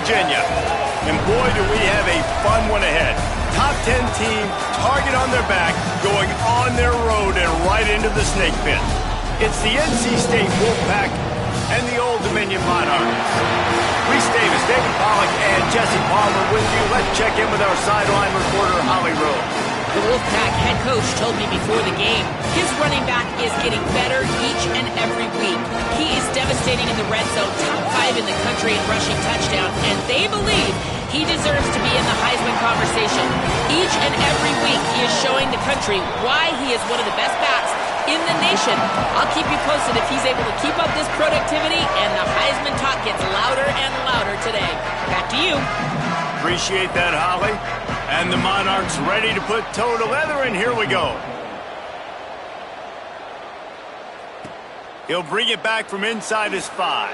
Virginia. And boy, do we have a fun one ahead. Top 10 team, target on their back, going on their road and right into the snake pit. It's the NC State Wolfpack and the Old Dominion Monarchs. Reese Davis, David Pollack, and Jesse Palmer with you. Let's check in with our sideline reporter, Holly Rose. The Wolfpack head coach told me before the game, his running back is getting better each and every week. He is devastating in the red zone, top 5 in the country in rushing touchdowns, and they believe he deserves to be in the Heisman conversation. Each and every week, he is showing the country why he is one of the best backs in the nation. I'll keep you posted if he's able to keep up this productivity, and the Heisman talk gets louder and louder today. Back to you. Appreciate that, Holly. And the Monarchs ready to put toe to leather, and here we go. He'll bring it back from inside his 5.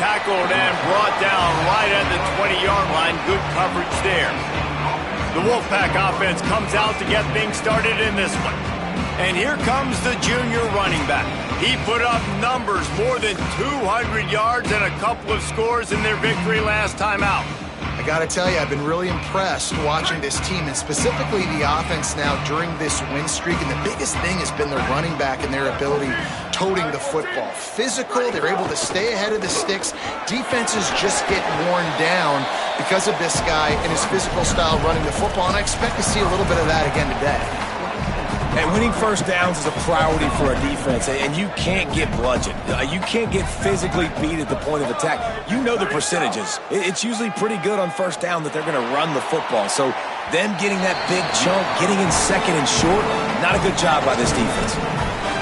Tackled and brought down right at the 20-yard line. Good coverage there. The Wolfpack offense comes out to get things started in this one. And here comes the junior running back. He put up numbers, more than 200 yards and a couple of scores in their victory last time out. I got to tell you, I've been really impressed watching this team, and specifically the offense now during this win streak. And the biggest thing has been their running back and their ability toting the football. Physical, they're able to stay ahead of the sticks. Defenses just get worn down because of this guy and his physical style running the football, and I expect to see a little bit of that again today. And winning first downs is a priority for a defense, and you can't get bludgeoned. You can't get physically beat at the point of attack. You know the percentages. It's usually pretty good on first down that they're going to run the football. So them getting that big chunk, getting in second and short, not a good job by this defense.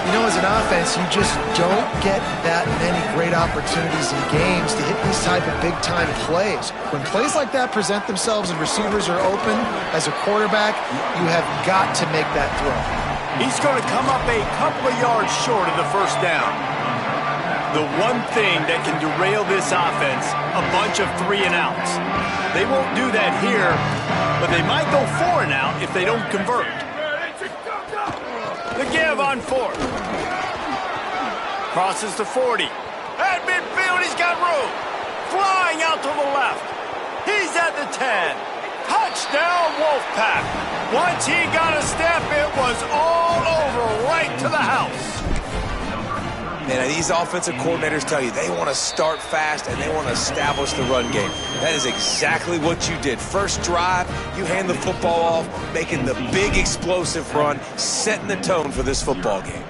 You know, as an offense, you just don't get that many great opportunities in games to hit these type of big-time plays. When plays like that present themselves and receivers are open, as a quarterback, you have got to make that throw. He's going to come up a couple of yards short of the first down. The one thing that can derail this offense, a bunch of 3 and outs. They won't do that here, but they might go 4 and out if they don't convert. The give on 4th. Crosses to 40. At midfield, he's got room. Flying out to the left. He's at the 10. Touchdown, Wolfpack. Once he got a step, it was all over right to the house. Man, these offensive coordinators tell you they want to start fast and they want to establish the run game. That is exactly what you did. First drive, you hand the football off, making the big explosive run, setting the tone for this football game.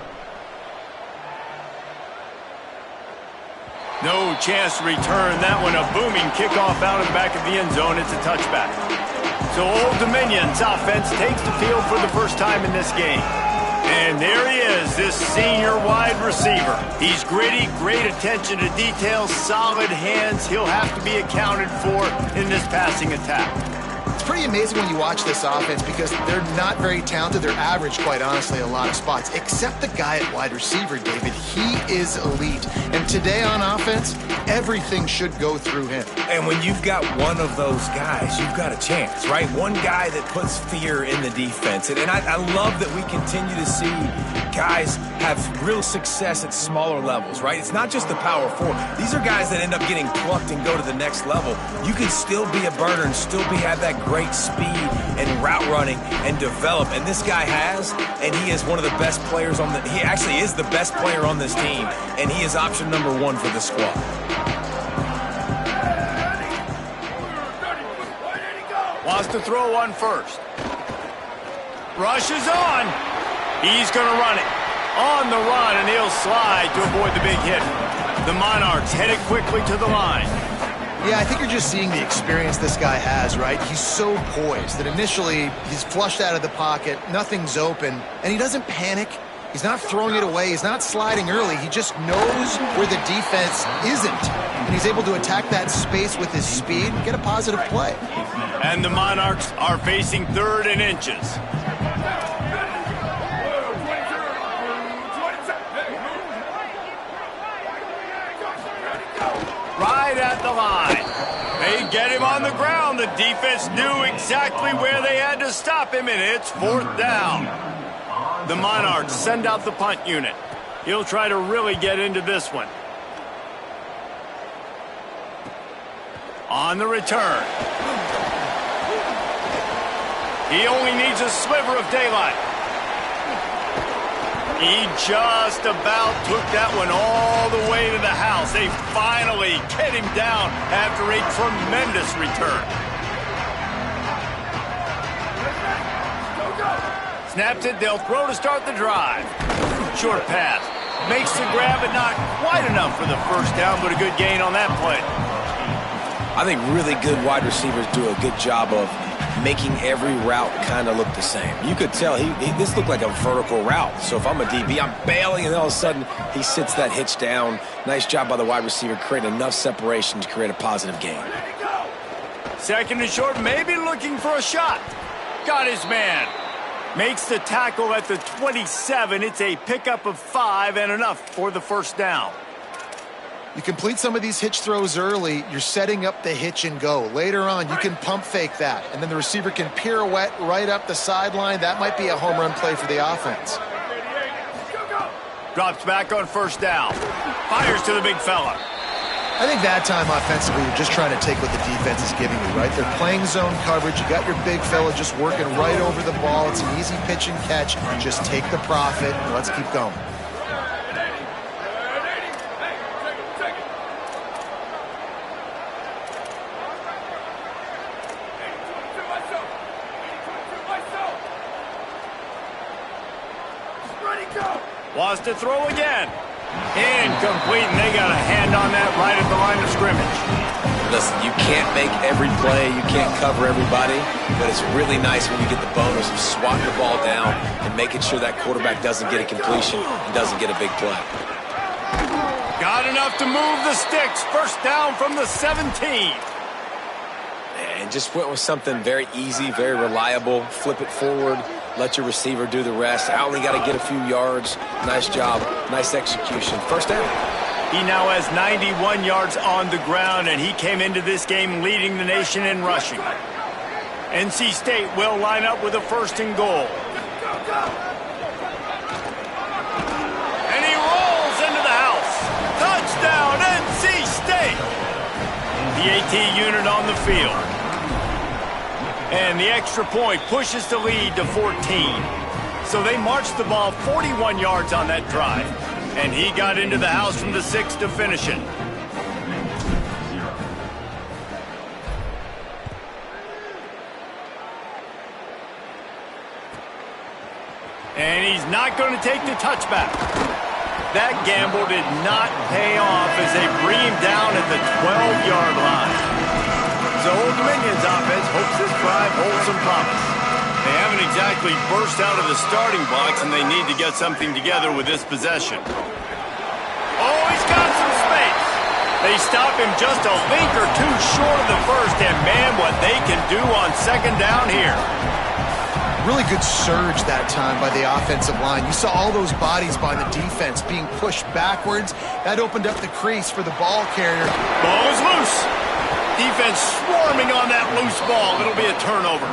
No chance to return that one. A booming kickoff out of the back of the end zone. It's a touchback. So Old Dominion's offense takes the field for the first time in this game. And there he is, this senior wide receiver. He's gritty, great attention to detail, solid hands. He'll have to be accounted for in this passing attack. It's pretty amazing when you watch this offense because they're not very talented. They're average, quite honestly, a lot of spots. Except the guy at wide receiver, David. He is elite. And today on offense, everything should go through him. And when you've got one of those guys, you've got a chance, right? One guy that puts fear in the defense. And I love that we continue to see guys have real success at smaller levels, right? It's not just the power 4. These are guys that end up getting plucked and go to the next level. You can still be a burner and still have that great speed and route running and develop. And this guy has, and he is one of the best players on he actually is the best player on this team, and he is option number 1 for this squad. Wants to throw one first. Rushes on. He's going to run it. On the run, and he'll slide to avoid the big hit. The Monarchs headed quickly to the line. Yeah, I think you're just seeing the experience this guy has, right? He's so poised that initially he's flushed out of the pocket, nothing's open, and he doesn't panic. He's not throwing it away. He's not sliding early. He just knows where the defense isn't. And he's able to attack that space with his speed and get a positive play. And the Monarchs are facing 3rd and inches. Right at the line. They get him on the ground. The defense knew exactly where they had to stop him, and it's 4th down. The Monarchs send out the punt unit. He'll try to really get into this one. On the return. He only needs a sliver of daylight. He just about took that one all the way to the house. They finally get him down after a tremendous return. Snaps it, they'll throw to start the drive. Short pass. Makes the grab, but not quite enough for the first down, but a good gain on that play. I think really good wide receivers do a good job of making every route kind of look the same. You could tell this looked like a vertical route. So if I'm a DB, I'm bailing, and all of a sudden he sits that hitch down. Nice job by the wide receiver, creating enough separation to create a positive gain. Second and short, maybe looking for a shot. Got his man. Makes the tackle at the 27. It's a pickup of 5 and enough for the first down. You complete some of these hitch throws early, you're setting up the hitch and go. Later on, you can pump fake that, and then the receiver can pirouette right up the sideline. That might be a home run play for the offense. Drops back on first down. Fires to the big fella. I think that time offensively, you're just trying to take what the defense is giving you, right? They're playing zone coverage. You got your big fella just working right over the ball. It's an easy pitch and catch. Just take the profit, and let's keep going. Wants to throw again. Incomplete, and they got a hand on that right at the line of scrimmage. Listen, you can't make every play, you can't cover everybody, but it's really nice when you get the bonus of swatting the ball down and making sure that quarterback doesn't get a completion and doesn't get a big play. Got enough to move the sticks. First down from the 17. And just went with something very easy, very reliable. Flip it forward. Let your receiver do the rest. I only got to get a few yards. Nice job. Nice execution. First down. He now has 91 yards on the ground, and he came into this game leading the nation in rushing. NC State will line up with a first and goal. And he rolls into the house. Touchdown, NC State. The AT unit on the field. And the extra point pushes the lead to 14. So they marched the ball 41 yards on that drive. And he got into the house from the 6 to finish it. And he's not going to take the touchback. That gamble did not pay off as they bring him down at the 12-yard line. So Old Dominion's offense hopes this drive holds some promise. They haven't exactly burst out of the starting blocks, and they need to get something together with this possession. Oh, he's got some space. They stop him just a link or two short of the first, and man, what they can do on second down here. Really good surge that time by the offensive line. You saw all those bodies by the defense being pushed backwards. That opened up the crease for the ball carrier. Ball is loose. Defense swarming on that loose ball. It'll be a turnover.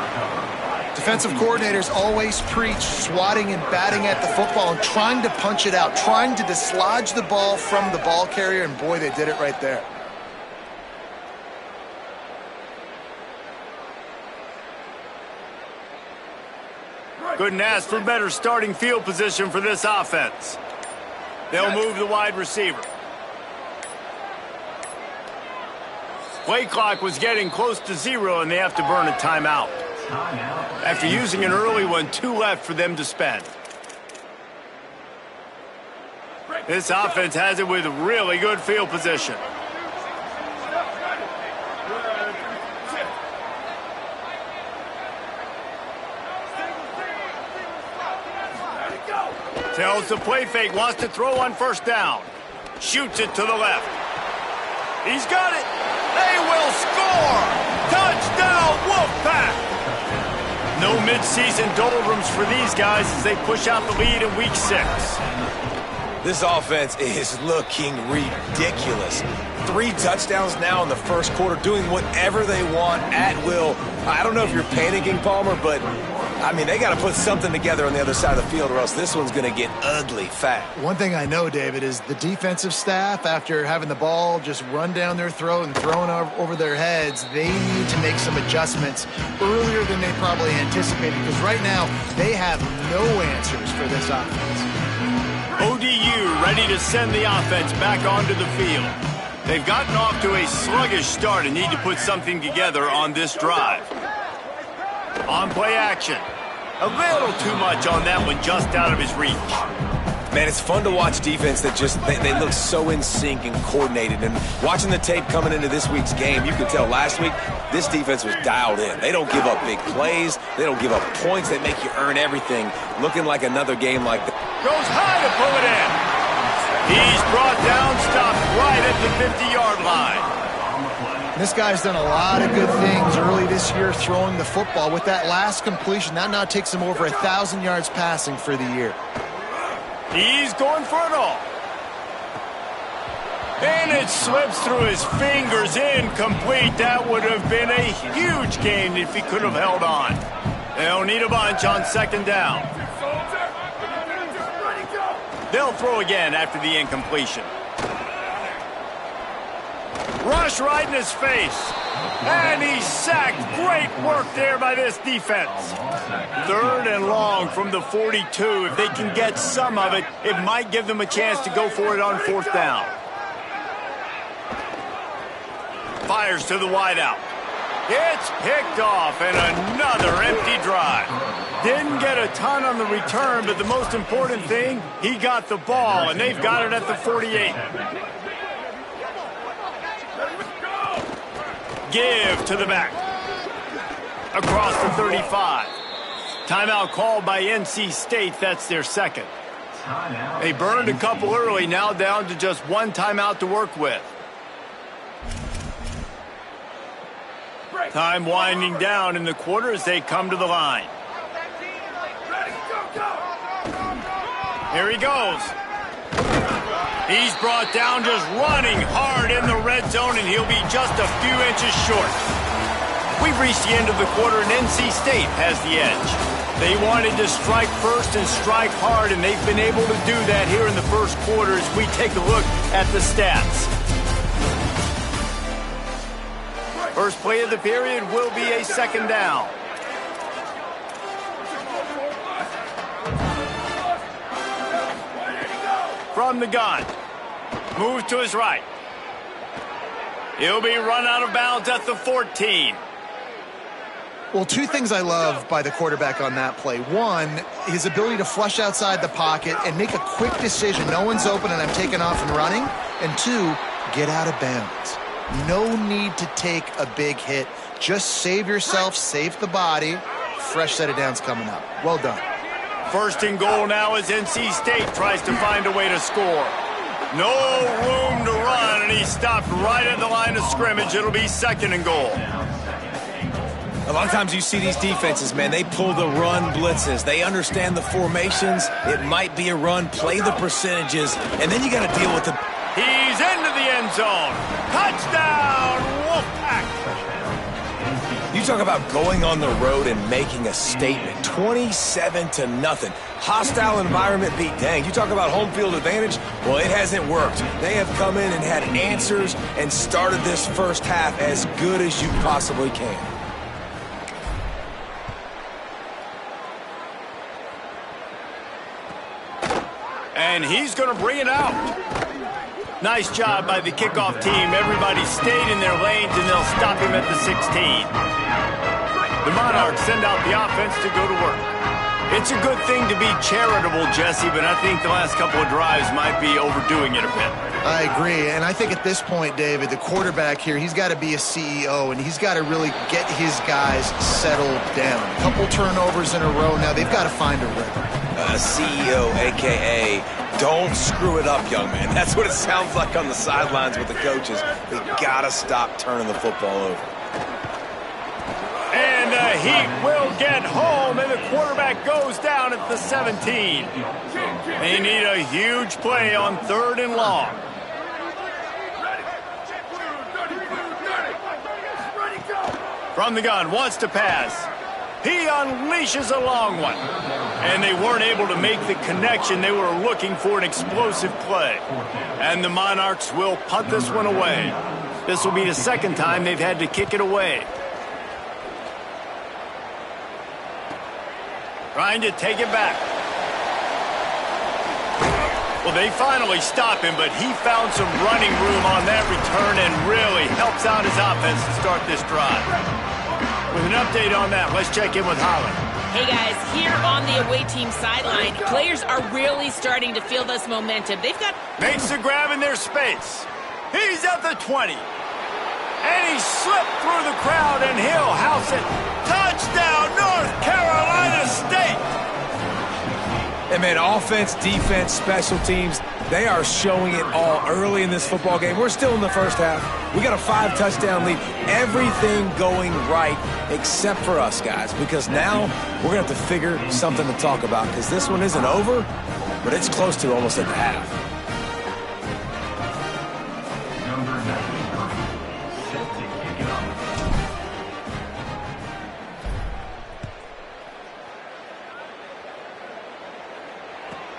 Defensive coordinators always preach swatting and batting at the football and trying to punch it out, trying to dislodge the ball from the ball carrier, and boy, they did it right there. Couldn't ask for better starting field position for this offense. They'll move the wide receiver. Play clock was getting close to 0, and they have to burn a timeout. After using an early one, 2 left for them to spend. This offense has it with really good field position. Tells the play fake, wants to throw on first down. Shoots it to the left. He's got it. They will score! Touchdown, Wolfpack! No midseason doldrums for these guys as they push out the lead in Week 6. This offense is looking ridiculous. 3 touchdowns now in the first quarter, doing whatever they want at will. I don't know if you're panicking, Palmer, but I mean, they got to put something together on the other side of the field or else this one's going to get ugly fast. One thing I know, David, is the defensive staff, after having the ball just run down their throat and thrown over their heads, they need to make some adjustments earlier than they probably anticipated, because right now they have no answers for this offense. ODU ready to send the offense back onto the field. They've gotten off to a sluggish start and need to put something together on this drive. On play action. A little too much on that one, just out of his reach. Man, it's fun to watch defense that just, they look so in sync and coordinated. And watching the tape coming into this week's game, you could tell last week this defense was dialed in. They don't give up big plays. They don't give up points. They make you earn everything. Looking like another game like that. Goes high to pull it in. He's brought down, stopped right at the 50-yard line. This guy's done a lot of good things early this year throwing the football. With that last completion, that now takes him over 1,000 yards passing for the year. He's going for it all. And it slips through his fingers, incomplete. That would have been a huge gain if he could have held on. They'll need a bunch on second down. They'll throw again after the incompletion. Rush right in his face. And he's sacked. Great work there by this defense. Third and long from the 42. If they can get some of it, it might give them a chance to go for it on fourth down. Fires to the wideout. It's picked off, and another empty drive. Didn't get a ton on the return, but the most important thing, he got the ball, and they've got it at the 48. Give to the back. Across the 35. Timeout called by NC State. That's their second. They burned a couple early, now down to just one timeout to work with. Time winding down in the quarter as they come to the line. Here he goes. He's brought down just running hard in the red zone, and he'll be just a few inches short. We've reached the end of the quarter, and NC State has the edge. They wanted to strike first and strike hard, and they've been able to do that here in the first quarter as we take a look at the stats. First play of the period will be a second down. From the gun. Moves to his right. He'll be run out of bounds at the 14. Well, two things I love by the quarterback on that play. One, his ability to flush outside the pocket and make a quick decision. No one's open and I'm taking off and running. And two, get out of bounds. No need to take a big hit. Just save yourself, save the body. Fresh set of downs coming up. Well done. First and goal now as NC State tries to find a way to score. No room to run, and he stopped right at the line of scrimmage. It'll be second and goal. A lot of times you see these defenses, man, they pull the run blitzes. They understand the formations. It might be a run, play the percentages, and then you got to deal with the... He's into the end zone. Touchdown, Wolfpack. You talk about going on the road and making a statement. 27-0. Hostile environment beat. Dang, you talk about home field advantage? Well, it hasn't worked. They have come in and had answers and started this first half as good as you possibly can. And he's going to bring it out. Nice job by the kickoff team. Everybody stayed in their lanes, and they'll stop him at the 16. The Monarchs send out the offense to go to work. It's a good thing to be charitable, Jesse, but I think the last couple of drives might be overdoing it a bit. I agree, and I think at this point, David, the quarterback here, he's got to be a CEO, and he's got to really get his guys settled down. A couple turnovers in a row now. They've got to find a rhythm. CEO, a.k.a. don't screw it up, young man. That's what it sounds like on the sidelines with the coaches. They got to stop turning the football over. And the Heat will get home, and the quarterback goes down at the 17. They need a huge play on third and long. From the gun, wants to pass. He unleashes a long one. And they weren't able to make the connection. They were looking for an explosive play. And the Monarchs will punt this one away. This will be the second time they've had to kick it away. Trying to take it back. Well, they finally stop him, but he found some running room on that return and really helps out his offense to start this drive. With an update on that, let's check in with Holland. Hey guys, here on the away team sideline, players are really starting to feel this momentum. They've got... Makes the grab in their space. He's at the 20. And he slipped through the crowd, and he'll house it. Touchdown, North Carolina State! And man, offense, defense, special teams, they are showing it all early in this football game. We're still in the first half. We got a 5-touchdown lead. Everything going right except for us, guys, because now we're going to have to figure something to talk about because this one isn't over, but it's close to almost at the half.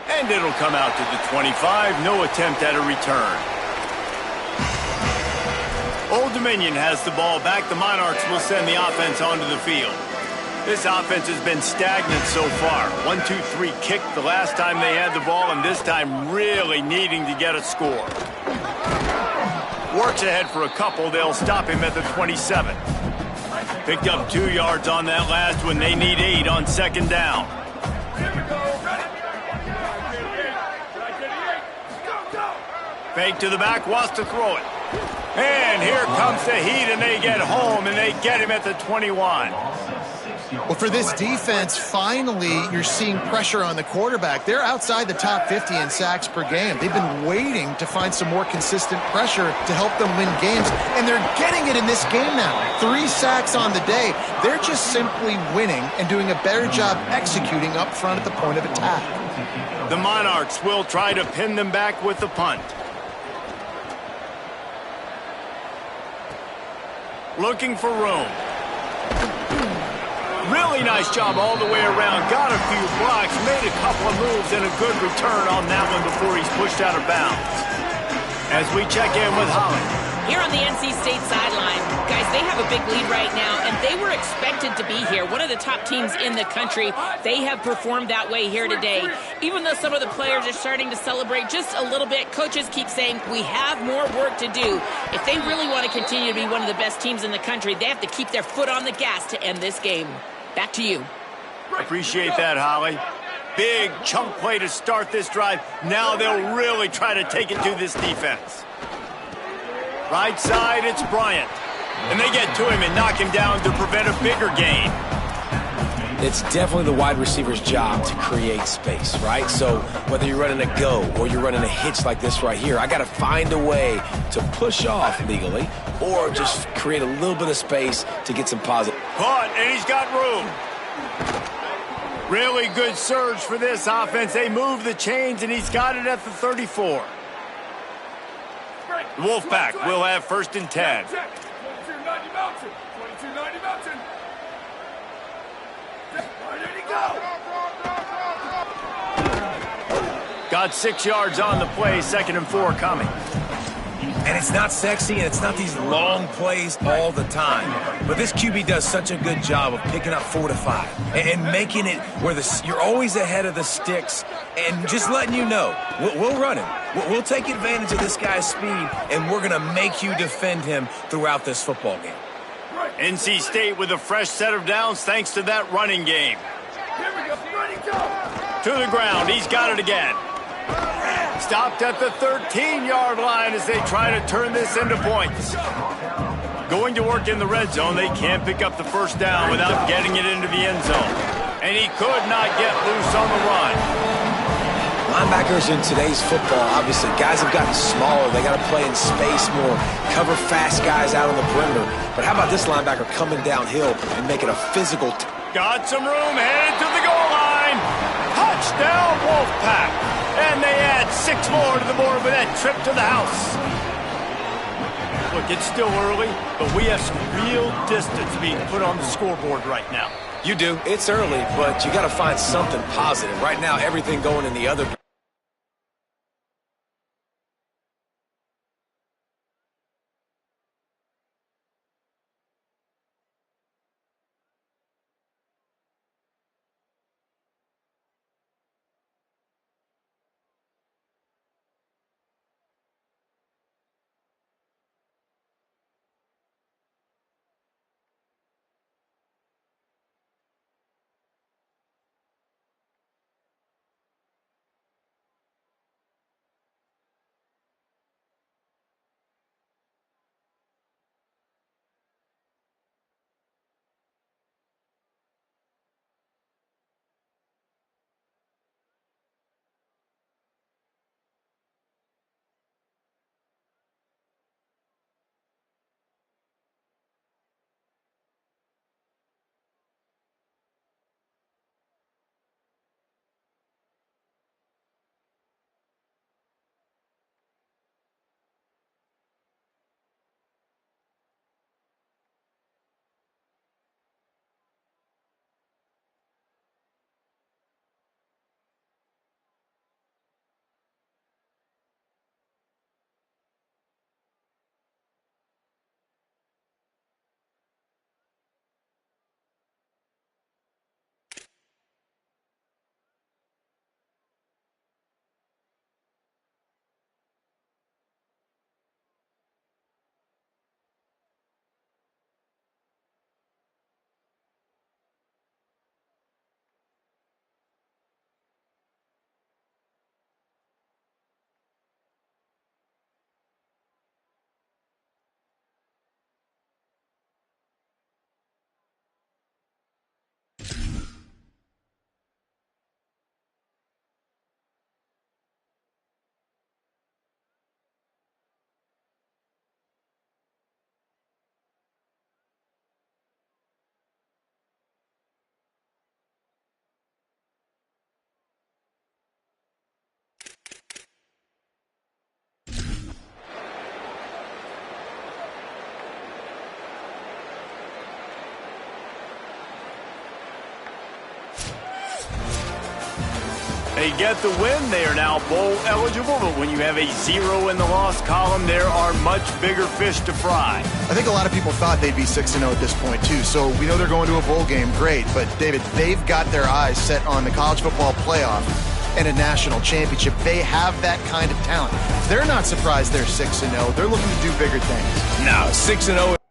And it'll come out to the 25. No attempt at a return. Old Dominion has the ball back. The Monarchs will send the offense onto the field. This offense has been stagnant so far. 1-2-3 kick the last time they had the ball, and this time really needing to get a score. Works ahead for a couple. They'll stop him at the 27. Picked up 2 yards on that last one. They need 8 on second down. Fake to the back, wants to throw it. And here comes the heat, and they get home, and they get him at the 21. Well, for this defense, finally, you're seeing pressure on the quarterback. They're outside the top 50 in sacks per game. They've been waiting to find some more consistent pressure to help them win games, and they're getting it in this game now. 3 sacks on the day. They're just simply winning and doing a better job executing up front at the point of attack. The Monarchs will try to pin them back with the punt. Looking for room. Really nice job all the way around. Got a few blocks, made a couple of moves, and a good return on that one before he's pushed out of bounds. As we check in with Holland. Here on the NC State sideline, guys, they have a big lead right now, and they were expected to be here. One of the top teams in the country. They have performed that way here today. Even though some of the players are starting to celebrate just a little bit, coaches keep saying, we have more work to do. If they really want to continue to be one of the best teams in the country, they have to keep their foot on the gas to end this game. Back to you. Appreciate that, Holly. Big chunk play to start this drive. Now they'll really try to take it to this defense. Right side, it's Bryant. And they get to him and knock him down to prevent a bigger gain. It's definitely the wide receiver's job to create space, right? So whether you're running a go or you're running a hitch like this right here, I got to find a way to push off legally or just create a little bit of space to get some positive. Caught, and he's got room. Really good surge for this offense. They move the chains, and he's got it at the 34. The Wolfpack will have 1st and 10. 22-90 Mountain. 22-90 Mountain. Where did he go? Got 6 yards on the play. 2nd and 4 coming. And it's not sexy, and it's not these long plays all the time. But this QB does such a good job of picking up 4 to 5 and making it where you're always ahead of the sticks and just letting you know, we'll run him. We'll take advantage of this guy's speed, and we're going to make you defend him throughout this football game. NC State with a fresh set of downs thanks to that running game. Here we go. Ready, go. To the ground. He's got it again. Stopped at the 13-yard line as they try to turn this into points. Going to work in the red zone. They can't pick up the 1st down without getting it into the end zone. And he could not get loose on the run. Linebackers in today's football, obviously, guys have gotten smaller. They got to play in space more, cover fast guys out on the perimeter. But how about this linebacker coming downhill and making a physical... Got some room, headed to the goal line. Touchdown, Wolfpack. And they add 6 more to the board with that trip to the house. Look, it's still early, but we have some real distance being put on the scoreboard right now. You do. It's early, but you got to find something positive. Right now, everything going in the other. They get the win. They are now bowl eligible, but when you have a 0 in the loss column, there are much bigger fish to fry. I think a lot of people thought they'd be 6-0 at this point, too. So we know they're going to a bowl game. Great. But, David, they've got their eyes set on the college football playoff and a national championship. They have that kind of talent. They're not surprised they're 6-0. They're looking to do bigger things. No, 6-0.